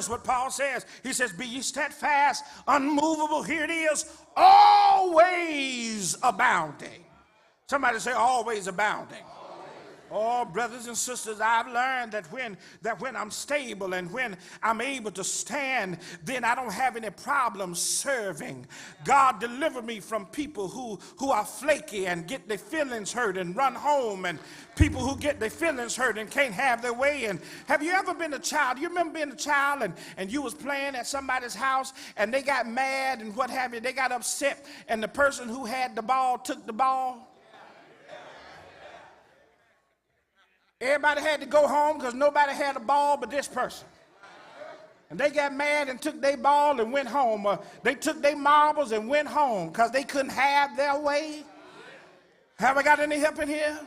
That's what Paul says. He says, be ye steadfast, unmovable. Here it is, always abounding. Somebody say, always abounding. Oh, brothers and sisters, I've learned that when I'm stable and when I'm able to stand, then I don't have any problems serving. God deliver me from people who are flaky and get their feelings hurt and run home, and people who get their feelings hurt and can't have their way. And have you ever been a child? You remember being a child and you was playing at somebody's house and they got mad and what have you, they got upset, and the person who had the ball took the ball? Everybody had to go home because nobody had a ball but this person. And they got mad and took their ball and went home. They took their marbles and went home because they couldn't have their way. Have I got any help in here?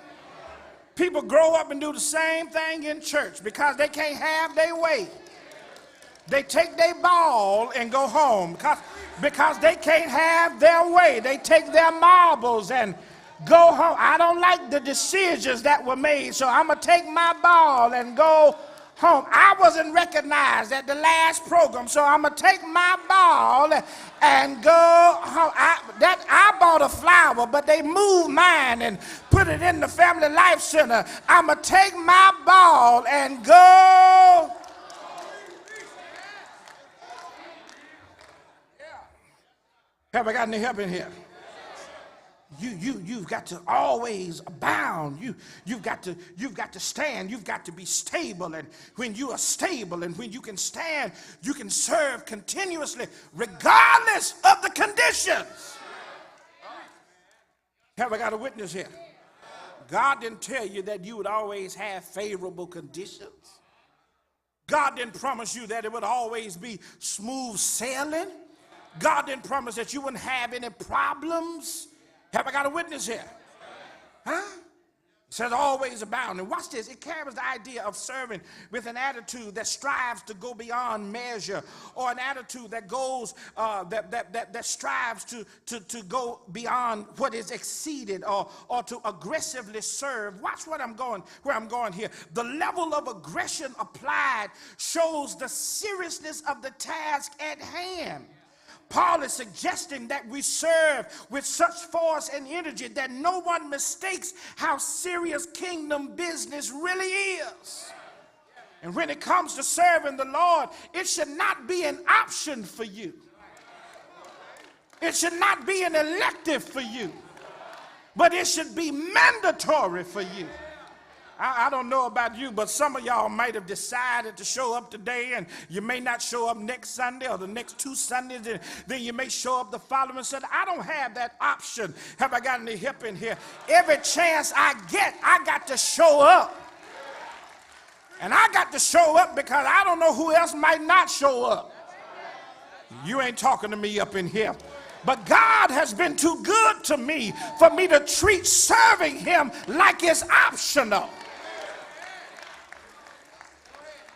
People grow up and do the same thing in church because they can't have their way. They take their ball and go home because they can't have their way. They take their marbles and go home. I don't like the decisions that were made, so I'm going to take my ball and go home. I wasn't recognized at the last program, so I'm going to take my ball and go home. I bought a flower, but they moved mine and put it in the Family Life Center. I'm going to take my ball and go. Have I got any help in here? You've got to always abound. You've got to stand. You've got to be stable. And when you are stable and when you can stand, you can serve continuously regardless of the conditions. Have I got a witness here? God didn't tell you that you would always have favorable conditions. God didn't promise you that it would always be smooth sailing. God didn't promise that you wouldn't have any problems. Have I got a witness here? Huh? It says always abound. And watch this. It carries the idea of serving with an attitude that strives to go beyond measure, or an attitude that goes that strives to go beyond what is exceeded, or to aggressively serve. Watch where I'm going here. The level of aggression applied shows the seriousness of the task at hand. Paul is suggesting that we serve with such force and energy that no one mistakes how serious kingdom business really is. And when it comes to serving the Lord, it should not be an option for you. It should not be an elective for you, but it should be mandatory for you. I don't know about you, but some of y'all might have decided to show up today, and you may not show up next Sunday or the next 2 Sundays, and then you may show up the following Sunday. I don't have that option. Have I got any help in here? Every chance I get, I got to show up. And I got to show up because I don't know who else might not show up. You ain't talking to me up in here. But God has been too good to me for me to treat serving him like it's optional.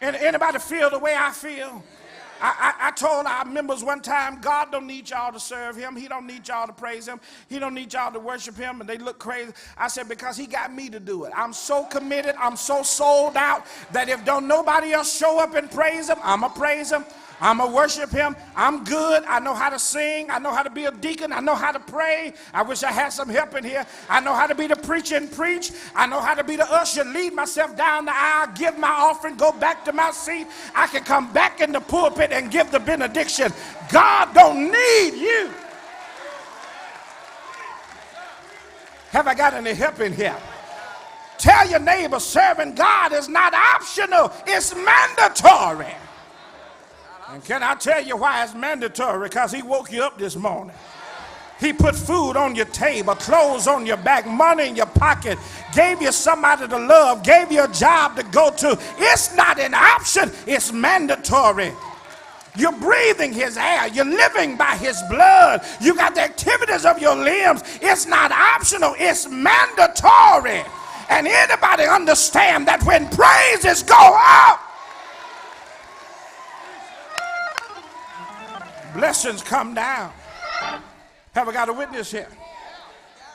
Anybody feel the way I feel? I told our members one time, God don't need y'all to serve him. He don't need y'all to praise him. He don't need y'all to worship him. And they look crazy. I said, because he got me to do it. I'm so committed. I'm so sold out that if don't nobody else show up and praise him, I'm going to praise him. I'm going to worship him. I'm good. I know how to sing. I know how to be a deacon. I know how to pray. I wish I had some help in here. I know how to be the preacher and preach. I know how to be the usher, lead myself down the aisle, give my offering, go back to my seat. I can come back in the pulpit and give the benediction. God don't need you. Have I got any help in here? Tell your neighbor, serving God is not optional. It's mandatory. And can I tell you why it's mandatory? Because he woke you up this morning. He put food on your table, clothes on your back, money in your pocket, gave you somebody to love, gave you a job to go to. It's not an option, it's mandatory. You're breathing his air, you're living by his blood, you got the activities of your limbs. It's not optional, it's mandatory. And anybody understand that when praises go up, blessings come down. Have I got a witness here?